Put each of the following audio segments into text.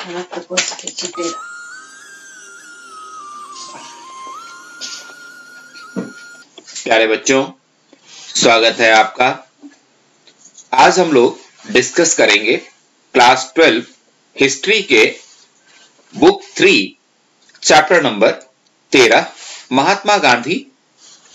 प्यारे बच्चों, स्वागत है आपका। आज हम लोग डिस्कस करेंगे क्लास 12 हिस्ट्री के book 3 chapter number 13 Mahatma Gandhi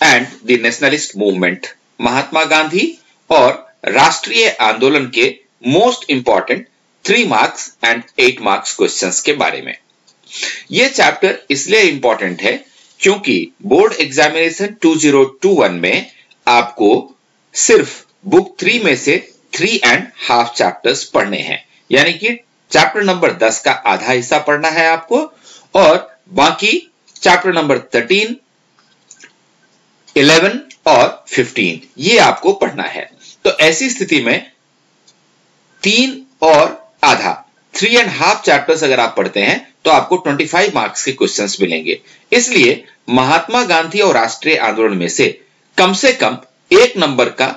and the nationalist movement, Mahatma Gandhi और राष्ट्रीय आंदोलन के most important 3 marks and 8 marks questions के बारे में। यह चैप्टर इसलिए इंपॉर्टेंट है क्योंकि बोर्ड एग्जामिनेशन 2021 में आपको सिर्फ बुक 3 में से 3.5 चैप्टर्स पढ़ने हैं, यानी कि चैप्टर नंबर 10 का आधा हिस्सा पढ़ना है आपको और बाकी चैप्टर नंबर 13, 11 और 15 ये आपको पढ़ना है। तो ऐसी स्थिति में 3 और आधा 3.5 चैप्टर्स अगर आप पढ़ते हैं तो आपको 25 मार्क्स के क्वेश्चंस मिलेंगे। इसलिए महात्मा गांधी और राष्ट्रीय आंदोलन में से कम 1 नंबर का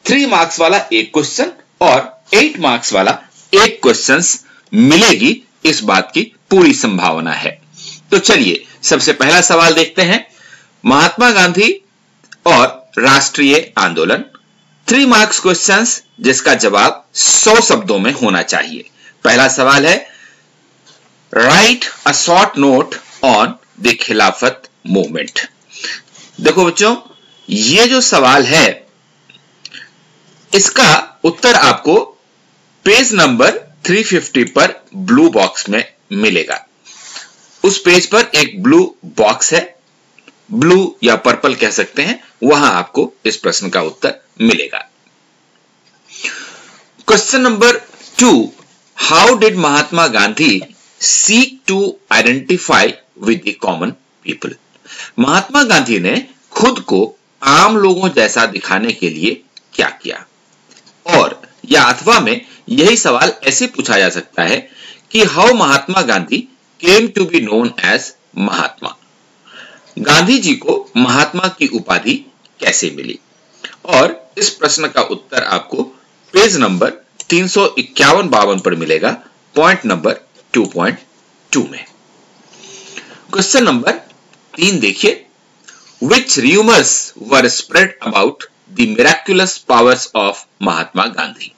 3 मार्क्स वाला एक क्वेश्चन और 8 मार्क्स वाला एक क्वेश्चंस मिलेगी, इस बात की पूरी संभावना है। तो चलिए सबसे पहला सवाल देखते हैं। महात्मा गांधी और राष्ट्रीय आंदोलन 3 मार्क्स क्वेश्चंस जिसका जवाब 100 शब्दों में होना चाहिए। पहला सवाल है, right a short note on the खिलाफत मूवमेंट। देखो बच्चों, ये जो सवाल है इसका उत्तर आपको पेज नंबर 350 पर ब्लू बॉक्स में मिलेगा। उस पेज पर एक ब्लू बॉक्स है, ब्लू या पर्पल कह सकते हैं, वहां आपको इस प्रश्न का उत्तर मिलेगा। Question number 2, how did Mahatma Gandhi seek to identify with the common people? Mahatma Gandhi ने खुद को आम लोगों जैसा दिखाने के लिए क्या किया? और या अथवा में यही सवाल ऐसे पूछा जा सकता है कि how Mahatma Gandhi came to be known as महात्मा, गांधी जी को महात्मा की उपाधि कैसे मिली? और इस प्रश्न का उत्तर आपको पेज नंबर 351-52 पर मिलेगा, पॉइंट नंबर 2.2 में। क्वेश्चन नंबर 3 देखिए, which rumors were spread about the miraculous powers of Mahatma Gandhi?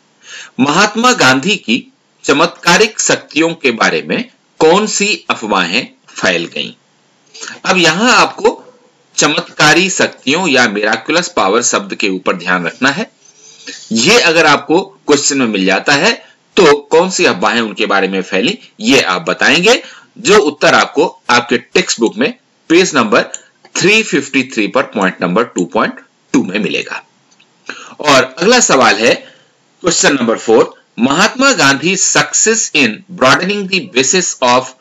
Mahatma Gandhi की चमत्कारिक शक्तियों के बारे में कौन सी अफवाहें फैल गईं? अब यहां आपको चमत्कारी शक्तियों या मिराकुलस पावर शब्द के ऊपर ध्यान रखना है। यह अगर आपको क्वेश्चन में मिल जाता है तो कौन सी अफवाहें उनके बारे में फैली ये आप बताएंगे, जो उत्तर आपको आपके टेक्स्ट बुक में पेज नंबर 353 पर पॉइंट नंबर 2.2 में मिलेगा। और अगला सवाल है question number 4, Mahatma Gandhi success in broadening the basis of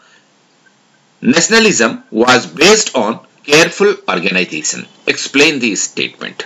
nationalism was based on careful organisation, explain the statement.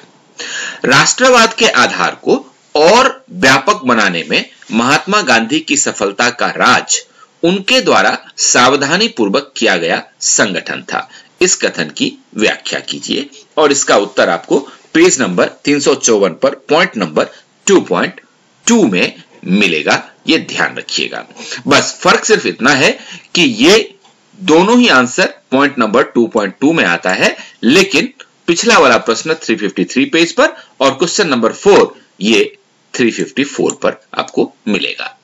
राष्ट्रवाद के आधार को और व्यापक बनाने में महात्मा गांधी की सफलता का राज उनके द्वारा सावधानी पूर्वक किया गया संगठन था। इस कथन की व्याख्या कीजिए और इसका उत्तर आपको पेज नंबर 354 पर पॉइंट नंबर 2.2 में मिलेगा। ये ध्यान रखिएगा। बस फर्क सिर्फ इतना है कि ये दोनों ही आंसर पॉइंट नंबर 2.2 में आता है, लेकिन पिछला वाला प्रश्न 353 पेज पर और क्वेश्चन नंबर 4 ये 354 पर आपको मिलेगा।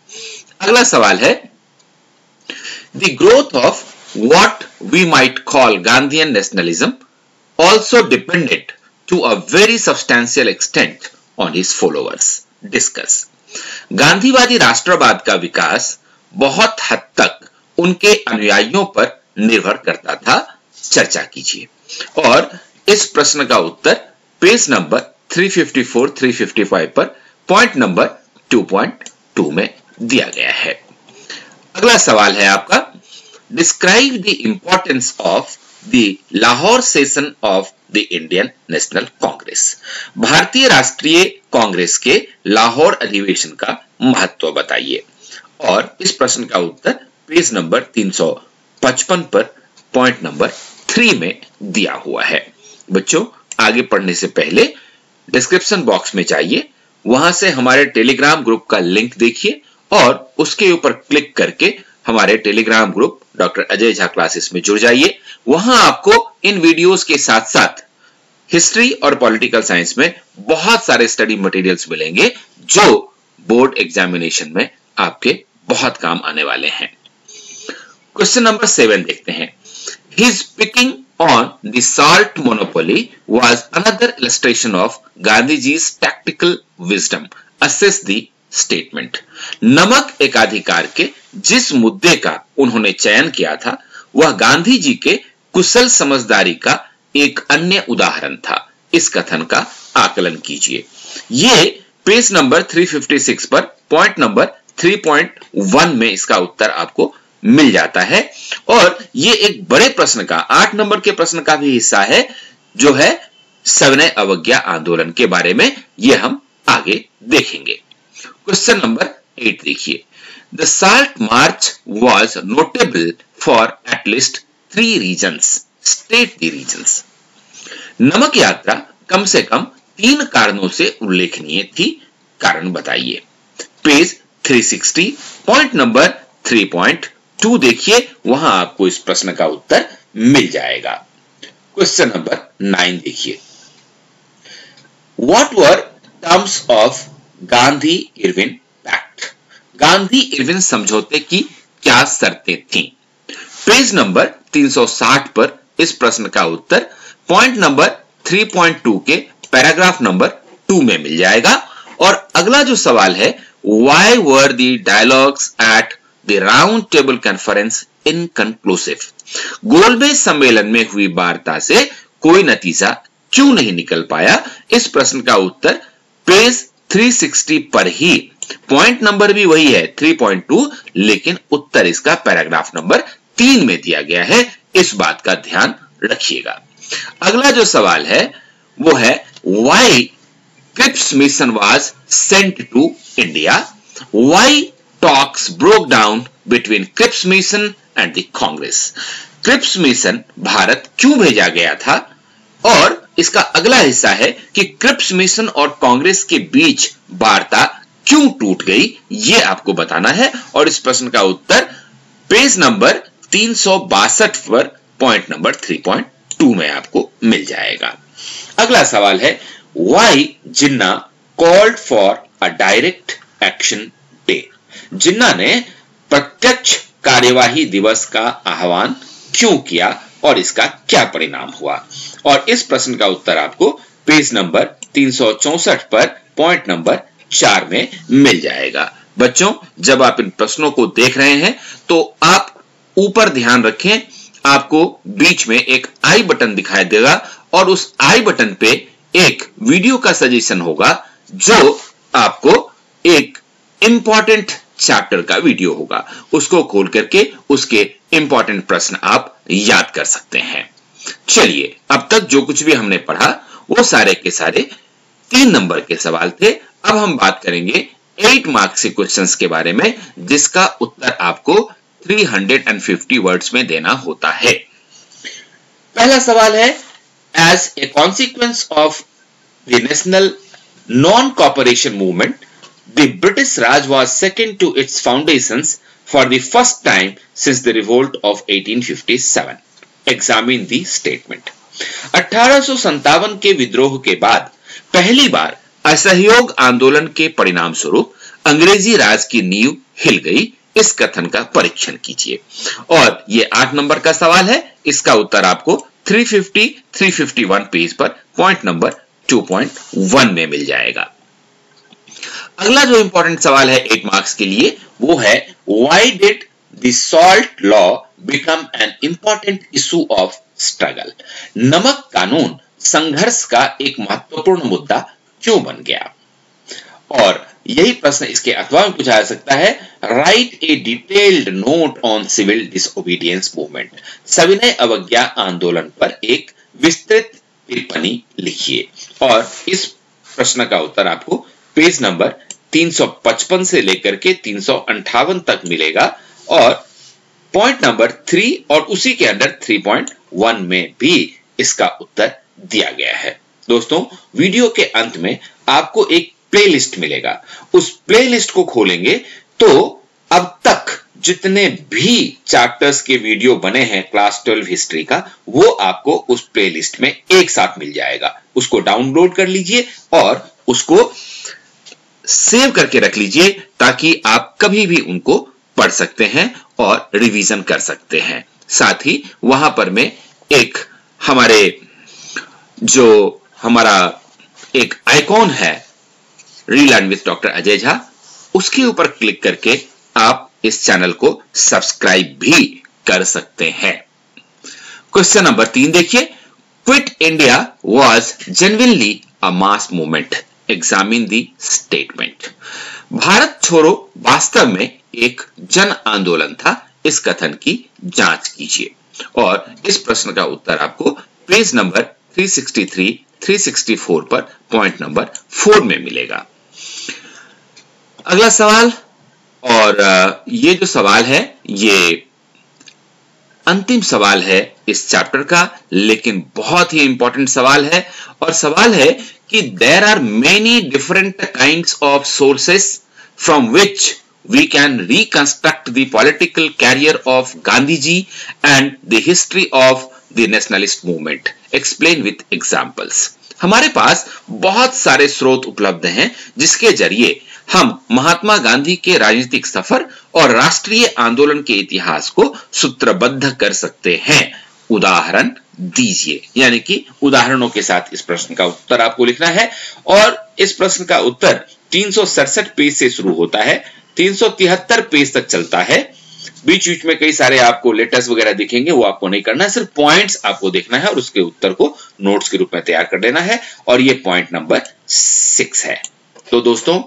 अगला सवाल है, the growth of what we might call Gandhian nationalism also depended to a very substantial extent on his followers, discuss. गांधीवादी राष्ट्रवाद का विकास बहुत हद तक उनके अनुयायियों पर निर्भर करता था, चर्चा कीजिए। और इस प्रश्न का उत्तर पेज नंबर 354-355 पर पॉइंट नंबर 2.2 में दिया गया है। अगला सवाल है आपका, describe the importance of the Lahore session of the Indian national Congress. भारतीय राष्ट्रीय कांग्रेस के लाहौर अधिवेशन का महत्व बताइए। और इस प्रश्न का उत्तर पेज नंबर 355 पर पॉइंट नंबर 3 में दिया हुआ है। बच्चों, आगे पढ़ने से पहले डिस्क्रिप्शन बॉक्स में जाइए, वहां से हमारे टेलीग्राम ग्रुप का लिंक देखिए और उसके ऊपर क्लिक करके हमारे Telegram group doctor Ajay Jha classes में जुड़ जाइए। वहां आपको इन वीडियोस के साथ साथ हिस्ट्री और पॉलिटिकल साइंस में बहुत सारे स्टडी मटेरियल्स मिलेंगे जो बोर्ड एग्जामिनेशन में आपके बहुत काम आने वाले हैं। क्वेश्चन नंबर 7 देखते हैं। His picking on the salt monopoly was another illustration of Gandhiji's tactical wisdom. Assess the statement. नमक एकाधिकार के जिस मुद्दे का उन्होंने चयन किया था वह गांधी जी के कुशल समझदारी का एक अन्य उदाहरण था। इस कथन का आकलन कीजिए। ये पेज नंबर 356 पर पॉइंट नंबर 3.1 में इसका उत्तर आपको मिल जाता है और ये एक बड़े प्रश्न का 8 नंबर के प्रश्न का भी हिस्सा है जो है सविनय अवज्ञा आंदोलन के बारे में। ये हम आगे देखेंगे। क्वेश्चन नंबर 8 देखिए। The salt march was notable for at least 3 reasons. State the reasons. नमक यात्रा कम से कम 3 कारणों से उल्लेखनीय थी। कारण बताइए। पेज 360 पॉइंट नंबर 3.2 देखिए, वहां आपको इस प्रश्न का उत्तर मिल जाएगा। क्वेश्चन नंबर 9 देखिए। What were terms of Gandhi Irwin pact. Gandhi Irwin समझौते की क्या शर्तें थीं? पेज नंबर 360 पर इस प्रश्न का उत्तर पॉइंट नंबर 3.2 के पैराग्राफ नंबर 2 में मिल जाएगा। और अगला जो सवाल है, why were the dialogues at the round table conference inconclusive. गोलमेज सम्मेलन में हुई वार्ता से कोई नतीजा क्यों नहीं निकल पाया? इस प्रश्न का उत्तर पेज 360 पर ही, पॉइंट नंबर भी वही है 3.2, लेकिन उत्तर इसका पैराग्राफ नंबर 3 में दिया गया है। इस बात का ध्यान रखिएगा। अगला जो सवाल है वो है why Cripps mission was sent to India. Why talks broke down between Cripps mission and the Congress. Cripps mission Bharat क्यों भेजा गया था? और इसका अगला हिस्सा है कि क्रिप्स मिशन और कांग्रेस के बीच वार्ता क्यों टूट गई, यह आपको बताना है। और इस प्रश्न का उत्तर पेज नंबर 362 पर पॉइंट नंबर 3.2 में आपको मिल जाएगा। अगला सवाल है why Jinnah called for a direct action day. Jinnah ने प्रत्यक्ष कार्यवाही दिवस का आह्वान क्यों किया और इसका क्या परिणाम हुआ? और इस प्रश्न का उत्तर आपको पेज नंबर 364 पर पॉइंट नंबर 4 में मिल जाएगा। बच्चों, जब आप इन प्रश्नों को देख रहे हैं तो आप ऊपर ध्यान रखें, आपको बीच में एक आई बटन दिखाई देगा और उस आई बटन पे एक वीडियो का सजेशन होगा जो आपको एक इंपॉर्टेंट चैप्टर का वीडियो होगा। उसको खोल करके उसके इंपॉर्टेंट प्रश्न आप याद कर सकते हैं। चलिए, अब तक जो कुछ भी हमने पढ़ा वो सारे के सारे 3 नंबर के सवाल थे। अब हम बात करेंगे 8 मार्क्स के क्वेश्चंस के बारे में जिसका उत्तर आपको 350 वर्ड्स में देना होता है। पहला सवाल है, as a consequence of the national non cooperation movement the British Raj was second to its foundations for the first time since the revolt of 1857. Examine the statement. 1857 के विद्रोह के बाद पहली बार असहयोग आंदोलन के परिणाम स्वरूप अंग्रेजी राज की नींव हिल गई। इस कथन का परीक्षण कीजिए। और ये 8 नंबर का सवाल है। इसका उत्तर आपको 351 पेज पर पॉइंट नंबर 2.1 में मिल जाएगा। अगला जो इंपॉर्टेंट सवाल है 8 मार्क्स के लिए वो है why did the salt law become an important issue of struggle. नमक कानून संघर्ष का एक महत्वपूर्ण मुद्दा क्यों बन गया? और यही प्रश्न इसके अथवा में पूछा जा सकता है, write a detailed note on civil disobedience movement. सविनय अवज्ञा आंदोलन पर एक विस्तृत टिप्पणी लिखिए। और इस प्रश्न का उत्तर आपको पेज नंबर 355 से लेकर के 358 तक मिलेगा और पॉइंट नंबर 3 और उसी के अंडर 3.1 में भी इसका उत्तर दिया गया है। दोस्तों, वीडियो के अंत में आपको एक प्लेलिस्ट मिलेगा। उस प्लेलिस्ट को खोलेंगे तो अब तक जितने भी चैप्टर्स के वीडियो बने हैं क्लास 12 हिस्ट्री का, वो आपको उस प्लेलिस्ट में एक साथ मिल जाएगा। उसको डाउनलोड कर लीजिए और उसको सेव करके रख लीजिए ताकि आप कभी भी उनको पढ़ सकते हैं और रिवीजन कर सकते हैं। साथ ही वहां पर मैं एक हमारा एक आइकॉन है relearn with doctor Ajay Jha, उसके ऊपर क्लिक करके आप इस चैनल को सब्सक्राइब भी कर सकते हैं। क्वेश्चन नंबर 3 देखिए, quit India was genuinely a mass movement, examine the statement. Bharat छोड़ो वास्तव में एक जन आंदोलन था, इस कथन की जांच कीजिए। और इस प्रश्न का उत्तर आपको पेज नंबर 363, 364 पर पॉइंट नंबर 4 में मिलेगा। अगला सवाल, और ये जो सवाल है ये अंतिम सवाल है इस चैप्टर का, लेकिन बहुत ही इंपॉर्टेंट सवाल है। और सवाल है कि there are many different kinds of sources from which we can reconstruct the political career of Gandhiji and the history of the nationalist movement. Explain with examples. हमारे पास बहुत सारे स्रोत उपलब्ध हैं जिसके जरिए हम महात्मा गांधी के राजनीतिक सफर और राष्ट्रीय आंदोलन के इतिहास को सूत्रबद्ध कर सकते हैं। उदाहरण दीजिए, यानी कि उदाहरणों के साथ इस प्रश्न का उत्तर आपको लिखना है। और इस प्रश्न का उत्तर 367 पेज से शुरू होता है, 373 पेज तक चलता है। बीच बीच में कई सारे आपको लेटर्स वगैरह दिखेंगे, वो आपको नहीं करना है, सिर्फ पॉइंट्स आपको देखना है और उसके उत्तर को नोट्स के रूप में तैयार कर देना है। और ये पॉइंट नंबर 6 है। तो दोस्तों,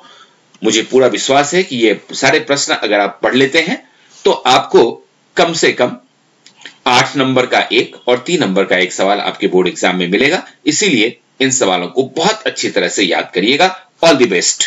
मुझे पूरा विश्वास है कि ये सारे प्रश्न अगर आप पढ़ लेते हैं तो आपको कम से कम 8 नंबर का एक और 3 नंबर का एक सवाल आपके बोर्ड एग्जाम में मिलेगा। इसीलिए इन सवालों को बहुत अच्छी तरह से याद करिएगा। All the best.